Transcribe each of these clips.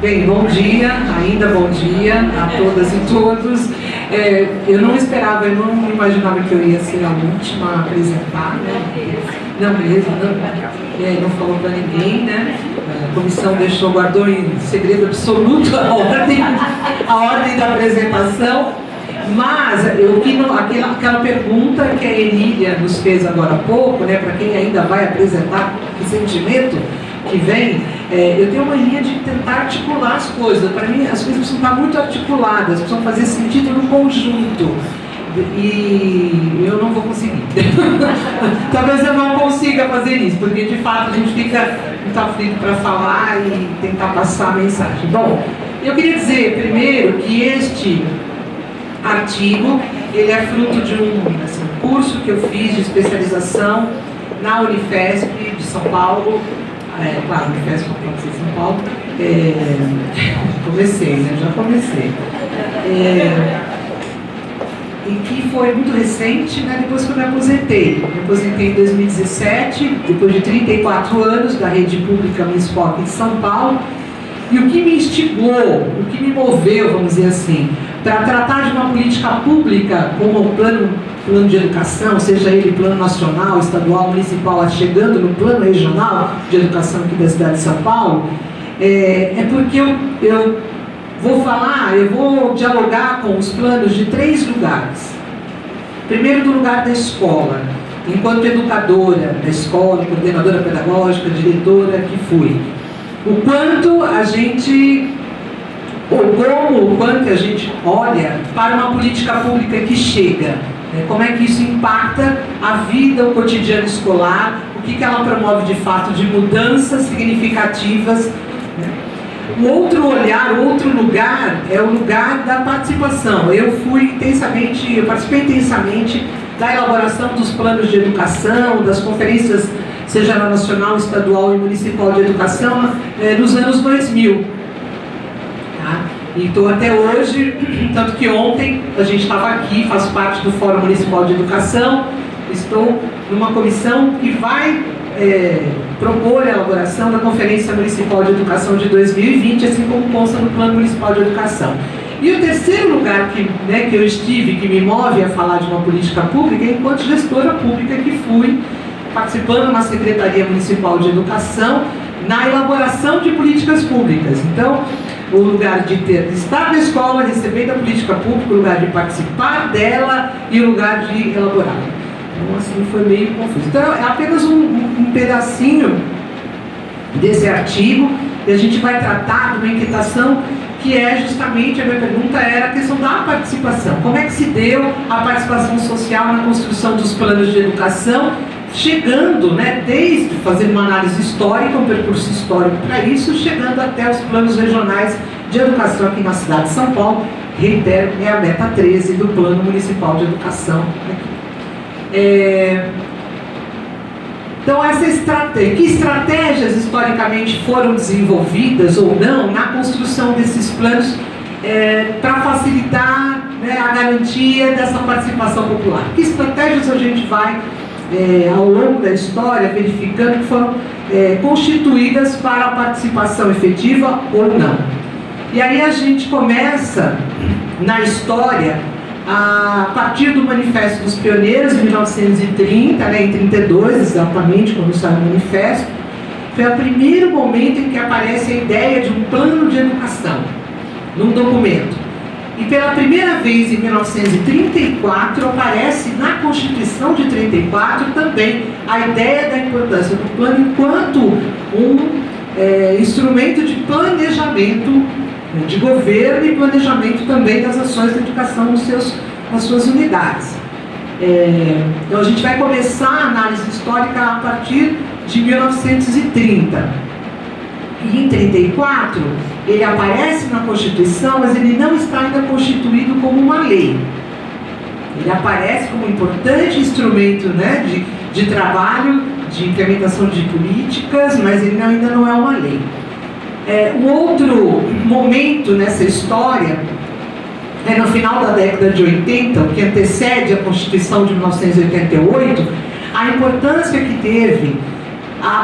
Bem, bom dia, ainda bom dia a todas e todos. Eu não esperava, eu não imaginava que eu ia ser a última a apresentar, né? Não mesmo, não falou para ninguém, né? A comissão guardou em segredo absoluto a ordem da apresentação. Mas aquela pergunta que a Emília nos fez agora há pouco, né, para quem ainda vai apresentar o sentimento que vem, eu tenho uma linha de tentar articular as coisas. Para mim, as coisas precisam estar muito articuladas, precisam fazer sentido no conjunto. E eu não vou conseguir. Talvez eu não consiga fazer isso, porque de fato a gente fica muito aflito para falar e tentar passar a mensagem. Bom, eu queria dizer primeiro que este artigo, ele é fruto de um curso que eu fiz de especialização na Unifesp de São Paulo. Claro, Unifesp de São Paulo. Já comecei. E que foi muito recente, né, depois que eu me aposentei. Me aposentei em 2017, depois de 34 anos da rede pública municipal aqui de São Paulo. E o que me instigou, o que me moveu, vamos dizer assim, para tratar de uma política pública como o plano de educação, seja ele plano nacional, estadual, municipal, chegando no plano regional de educação aqui da cidade de São Paulo, porque eu vou dialogar com os planos de 3 lugares. Primeiro, do lugar da escola, enquanto educadora da escola, coordenadora pedagógica, diretora que fui. O quanto a gente olha para uma política pública que chega, né? Como é que isso impacta a vida, o cotidiano escolar, o que ela promove de fato de mudanças significativas, né? O outro olhar, o outro lugar é o lugar da participação. Eu participei intensamente da elaboração dos planos de educação, das conferências, seja na nacional, estadual e municipal de educação, nos anos 2000. Tá? E estou até hoje, tanto que ontem a gente estava aqui, faço parte do Fórum Municipal de Educação, estou numa comissão que vai propor a elaboração da Conferência Municipal de Educação de 2020, assim como consta no Plano Municipal de Educação. E o terceiro lugar que eu estive, que me move a falar de uma política pública, é enquanto gestora pública que fui, participando na Secretaria Municipal de Educação, na elaboração de políticas públicas. Então, o lugar de estar na escola, recebendo a política pública, o lugar de participar dela e o lugar de elaborar. Então, assim, foi meio confuso. Então, é apenas um pedacinho desse artigo, e a gente vai tratar de uma inquietação que justamente, a minha pergunta era a questão da participação. Como é que se deu a participação social na construção dos planos de educação, chegando, né, desde fazer uma análise histórica, um percurso histórico para isso, chegando até os planos regionais de educação aqui na cidade de São Paulo. Reitero, é a meta 13 do Plano Municipal de Educação. Então, essa estratégia, que estratégias historicamente foram desenvolvidas ou não na construção desses planos para facilitar, né, a garantia dessa participação popular? Que estratégias a gente vai, ao longo da história, verificando que foram constituídas para a participação efetiva ou não? E aí a gente começa na história a partir do Manifesto dos Pioneiros, em 1930, né, em 32, exatamente, quando sai o manifesto. Foi o primeiro momento em que aparece a ideia de um plano de educação, num documento. E pela primeira vez, em 1934, aparece na Constituição de 34 também a ideia da importância do plano enquanto um instrumento de planejamento de governo e planejamento também das ações de educação nas suas unidades. Então a gente vai começar a análise histórica a partir de 1930. E em 34, ele aparece na Constituição, mas ele não está ainda constituído como uma lei. Ele aparece como um importante instrumento, né, de trabalho, de implementação de políticas, mas ele ainda não é uma lei. Um outro momento nessa história é no final da década de 80, o que antecede a Constituição de 1988, a importância que teve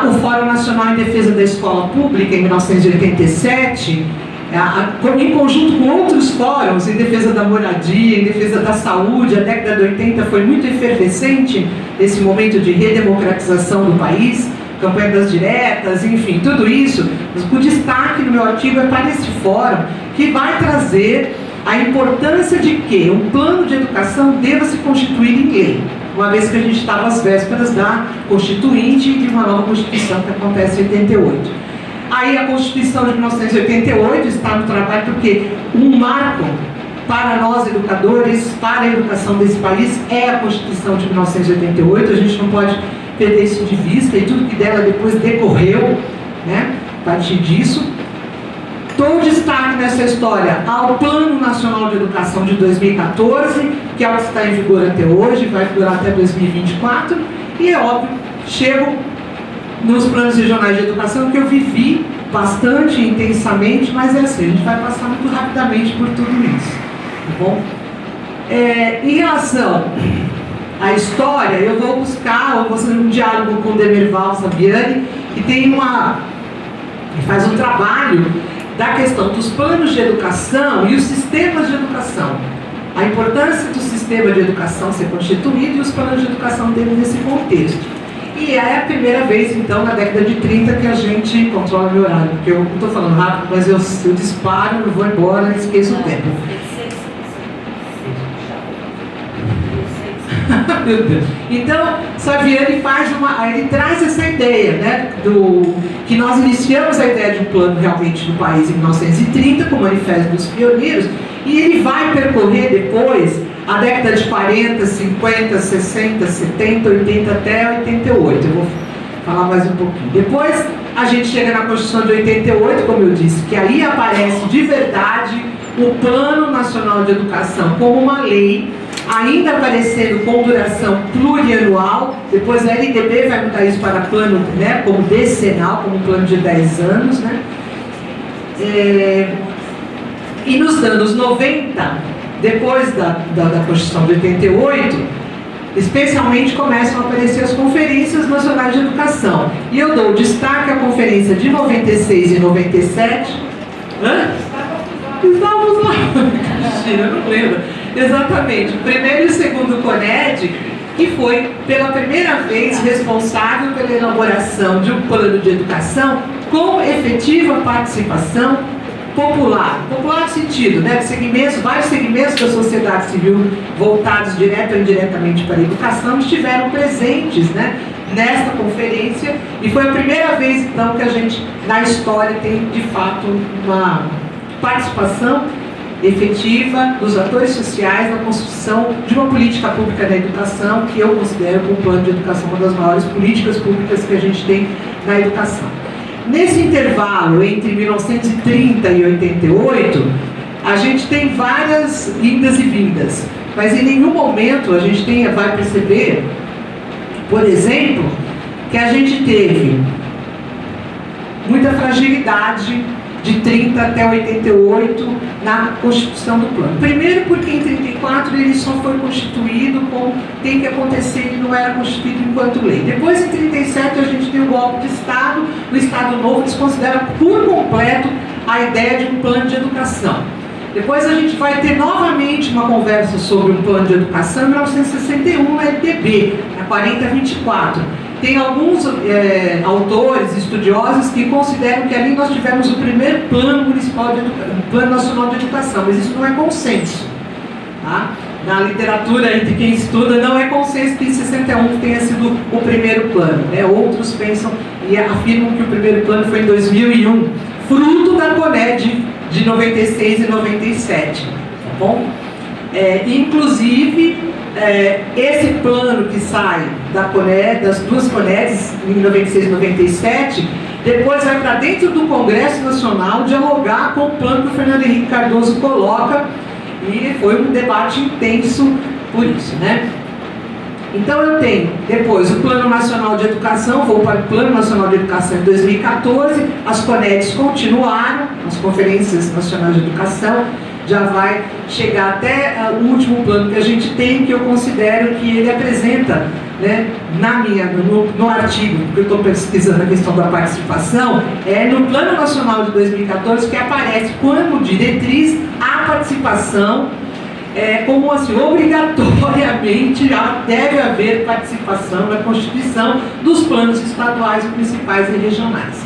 o Fórum Nacional em Defesa da Escola Pública, em 1987, em conjunto com outros fóruns, em defesa da moradia, em defesa da saúde. A década de 80 foi muito efervescente nesse momento de redemocratização do país, campanha das diretas, enfim, tudo isso. O destaque no meu artigo é para esse fórum, que vai trazer a importância de que um plano de educação deva se constituir em lei, uma vez que a gente está às vésperas da Constituinte e de uma nova Constituição que acontece em 88. Aí a Constituição de 1988 está no trabalho porque um marco para nós educadores, para a educação desse país, é a Constituição de 1988, a gente não pode perder isso de vista, e tudo que dela depois decorreu, né, a partir disso. Dou destaque nessa história ao Plano Nacional de Educação de 2014, que é o que está em vigor até hoje, vai vigorar até 2024, e é óbvio, chego nos planos regionais de educação, que eu vivi bastante intensamente, mas é assim, a gente vai passar muito rapidamente por tudo isso, tá bom? Em relação à história, eu vou buscar, vou fazer um diálogo com o Demerval Saviani, que faz um trabalho da questão dos planos de educação e os sistemas de educação. A importância do sistema de educação ser constituído e os planos de educação dentro desse contexto. E é a primeira vez, então, na década de 30 que a gente controla o meu horário, porque eu não estou falando rápido, mas eu disparo, eu vou embora e esqueço o tempo. Meu Deus. Então, Saviani ele traz essa ideia, né, que nós iniciamos a ideia de um plano realmente no país em 1930, com o Manifesto dos Pioneiros, e ele vai percorrer depois a década de 40, 50, 60, 70, 80 até 88. Eu vou falar mais um pouquinho. Depois a gente chega na Constituição de 88, como eu disse, que aí aparece de verdade o Plano Nacional de Educação como uma lei, ainda aparecendo com duração plurianual. Depois a LDB vai mudar isso para plano, né, como decenal, como um plano de 10 anos, né? E nos anos 90, depois da Constituição de 88, especialmente começam a aparecer as conferências nacionais de educação. E eu dou destaque à conferência de 96 e 97. Estávamos lá. Mentira, eu não lembro. Exatamente. O primeiro e o segundo CONED, que foi pela primeira vez responsável pela elaboração de um plano de educação com efetiva participação popular. Popular no sentido, né, de segmentos, vários segmentos da sociedade civil voltados direto ou indiretamente para a educação estiveram presentes, né, nesta conferência, e foi a primeira vez então que a gente, na história, tem de fato uma participação efetiva dos atores sociais na construção de uma política pública da educação, que eu considero o plano de educação uma das maiores políticas públicas que a gente tem na educação. Nesse intervalo entre 1930 e 88, a gente tem várias indas e vindas, mas em nenhum momento a gente vai perceber, por exemplo, que a gente teve muita fragilidade de 30 até 88 na constituição do plano. Primeiro porque em 34 ele só foi constituído como tem que acontecer, ele não era constituído enquanto lei. Depois em 37 a gente tem o golpe de Estado, o Estado Novo desconsidera por completo a ideia de um plano de educação. Depois a gente vai ter novamente uma conversa sobre um plano de educação em 1961 na LDB, na 4024. Tem alguns autores, estudiosos, que consideram que ali nós tivemos o primeiro plano municipal de educação, plano nacional de educação, mas isso não é consenso. Tá? Na literatura, entre quem estuda, não é consenso que em 61 tenha sido o primeiro plano. Né? Outros pensam e afirmam que o primeiro plano foi em 2001, fruto da CONED de 96 e 97. Tá bom? Inclusive, esse plano que sai das duas CONEDs em 96 e 97, depois vai para dentro do Congresso Nacional dialogar com o plano que o Fernando Henrique Cardoso coloca, e foi um debate intenso por isso, né? Então eu tenho depois o Plano Nacional de Educação, vou para o Plano Nacional de Educação em 2014, as CONEDs continuaram, as Conferências Nacionais de Educação, já vai chegar até o último plano que a gente tem, que eu considero que ele apresenta né, no artigo, porque eu estou pesquisando a questão da participação, é no Plano Nacional de 2014 que aparece como diretriz a participação, como assim, obrigatoriamente já deve haver participação na constituição dos planos estaduais, municipais e regionais.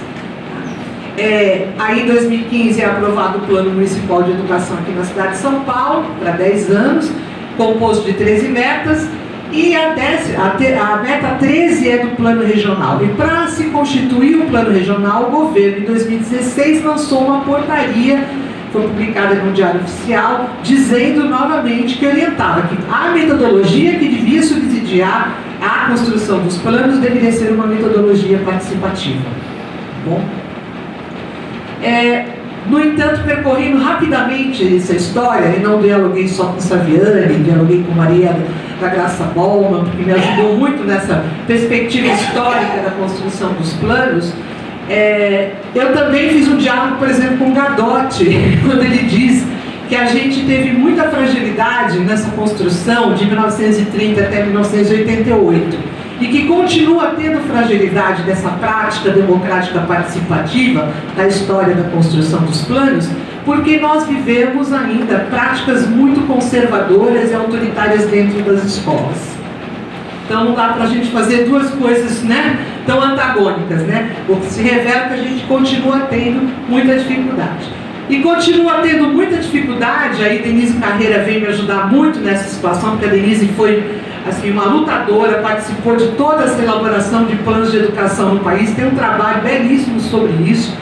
Aí em 2015 é aprovado o Plano Municipal de Educação aqui na cidade de São Paulo, para 10 anos, composto de 13 metas, e a meta 13 é do Plano Regional. E para se constituir o Plano Regional, o governo, em 2016, lançou uma portaria, foi publicada no Diário Oficial, dizendo novamente que orientava que a metodologia que devia subsidiar a construção dos planos deveria ser uma metodologia participativa. Bom? No entanto, percorrendo rapidamente essa história, e não dialoguei só com Saviani, dialoguei com Maria da Graça Ballman, porque me ajudou muito nessa perspectiva histórica da construção dos planos. Eu também fiz um diálogo, por exemplo, com Gadotti, quando ele diz que a gente teve muita fragilidade nessa construção de 1930 até 1988 e que continua tendo fragilidade dessa prática democrática participativa da história da construção dos planos, porque nós vivemos ainda práticas muito conservadoras e autoritárias dentro das escolas. Então não dá para a gente fazer duas coisas, né, tão antagônicas, né? O que se revela que a gente continua tendo muita dificuldade. E continua tendo muita dificuldade, aí Denise Carreira veio me ajudar muito nessa situação, porque a Denise foi assim, uma lutadora, participou de toda essa elaboração de planos de educação no país, tem um trabalho belíssimo sobre isso,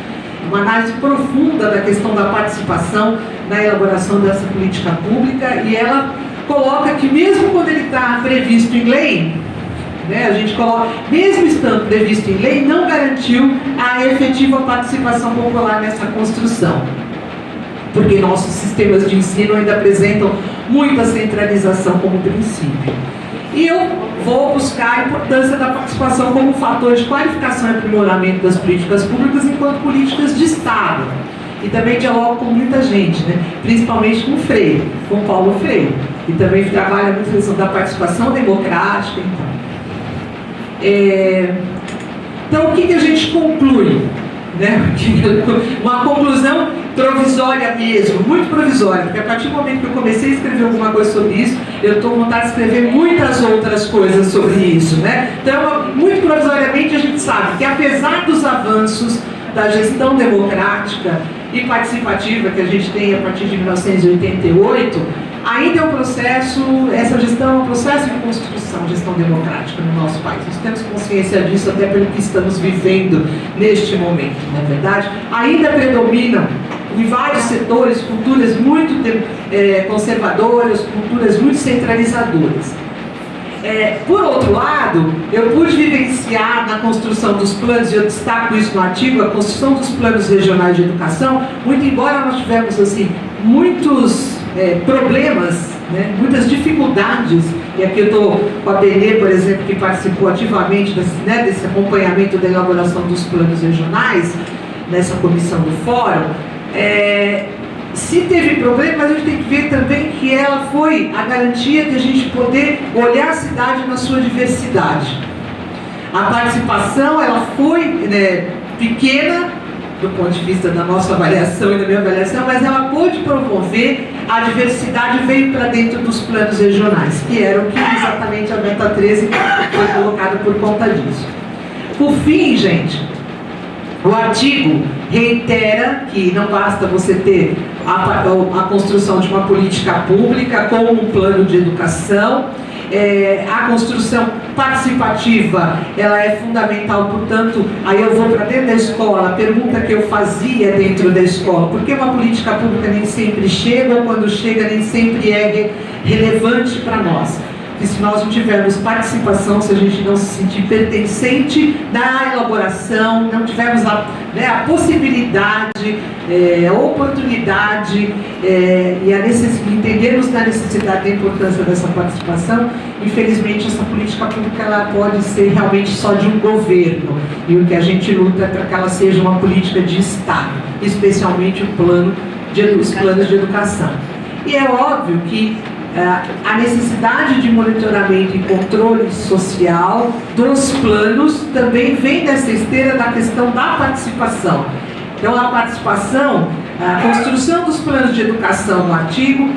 uma análise profunda da questão da participação na elaboração dessa política pública, e ela coloca que mesmo quando ele está previsto em lei, né, a gente coloca, mesmo estando previsto em lei, não garantiu a efetiva participação popular nessa construção, porque nossos sistemas de ensino ainda apresentam muita centralização como princípio. E eu vou buscar a importância da participação como fator de qualificação e aprimoramento das políticas públicas enquanto políticas de Estado. E também dialogo com muita gente, né? Principalmente com Freire, com Paulo Freire, que também trabalha muito na questão da participação democrática. Então, o que a gente conclui? Né? Uma conclusão provisória mesmo, muito provisória, porque a partir do momento que eu comecei a escrever alguma coisa sobre isso, eu estou com vontade de escrever muitas outras coisas sobre isso, né? Então, muito provisoriamente, a gente sabe que apesar dos avanços da gestão democrática e participativa que a gente tem a partir de 1988, ainda é um processo, essa gestão é um processo de construção, gestão democrática no nosso país. Nós temos consciência disso até pelo que estamos vivendo neste momento, não é verdade? Ainda predominam em vários setores culturas muito conservadoras, culturas muito centralizadoras. Por outro lado, eu pude vivenciar na construção dos planos, e eu destaco isso no artigo, a construção dos planos regionais de educação, muito embora nós tivemos assim, muitos problemas, né, muitas dificuldades, e aqui eu estou com a Benê, por exemplo, que participou ativamente desse acompanhamento da elaboração dos planos regionais, nessa comissão do fórum. Se teve problema, a gente tem que ver também que ela foi a garantia de a gente poder olhar a cidade na sua diversidade. A participação, ela foi pequena, do ponto de vista da nossa avaliação e da minha avaliação, mas ela pôde promover a diversidade, veio para dentro dos planos regionais, que era o que exatamente a meta 13 foi colocada por conta disso. Por fim, gente, o artigo reitera que não basta você ter a construção de uma política pública com um plano de educação. A construção participativa, ela é fundamental, portanto, aí eu vou para dentro da escola, a pergunta que eu fazia dentro da escola, por que uma política pública nem sempre chega, ou quando chega nem sempre é relevante para nós? Porque se nós não tivermos participação, se a gente não se sentir pertencente na elaboração, não tivermos a possibilidade, a oportunidade e entendermos da necessidade da importância dessa participação, infelizmente essa política pública ela pode ser realmente só de um governo, e o que a gente luta é para que ela seja uma política de Estado, especialmente os planos de educação. E é óbvio que a necessidade de monitoramento e controle social dos planos também vem dessa esteira da questão da participação. Então, a participação, a construção dos planos de educação no artigo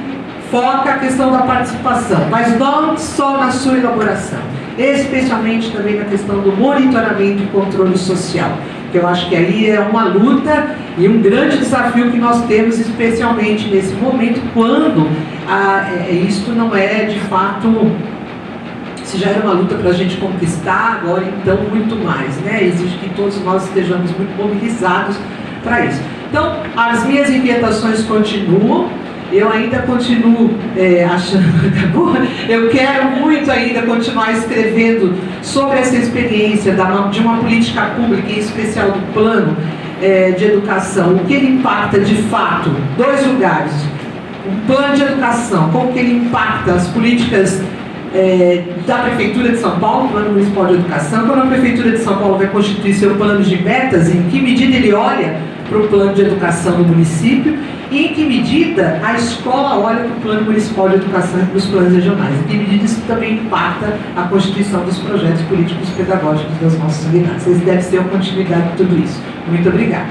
foca a questão da participação, mas não só na sua elaboração, especialmente também na questão do monitoramento e controle social, que eu acho que aí é uma luta e um grande desafio que nós temos, especialmente nesse momento, quando isto não é de fato, se já era uma luta para a gente conquistar, agora então muito mais, né? Exige que todos nós estejamos muito mobilizados para isso. Então, as minhas inquietações continuam. Eu ainda continuo achando que acabou. Eu quero muito ainda continuar escrevendo sobre essa experiência de uma política pública, em especial do plano de educação, o que ele impacta de fato, dois lugares. O plano de educação, como que ele impacta as políticas da Prefeitura de São Paulo, Plano Municipal de Educação, quando a Prefeitura de São Paulo vai constituir seu plano de metas, em que medida ele olha para o plano de educação do município e em que medida a escola olha para o Plano Municipal de Educação e para os planos regionais, em que medida isso também impacta a constituição dos projetos políticos pedagógicos das nossas unidades. Esse deve ser uma continuidade de tudo isso. Muito obrigada.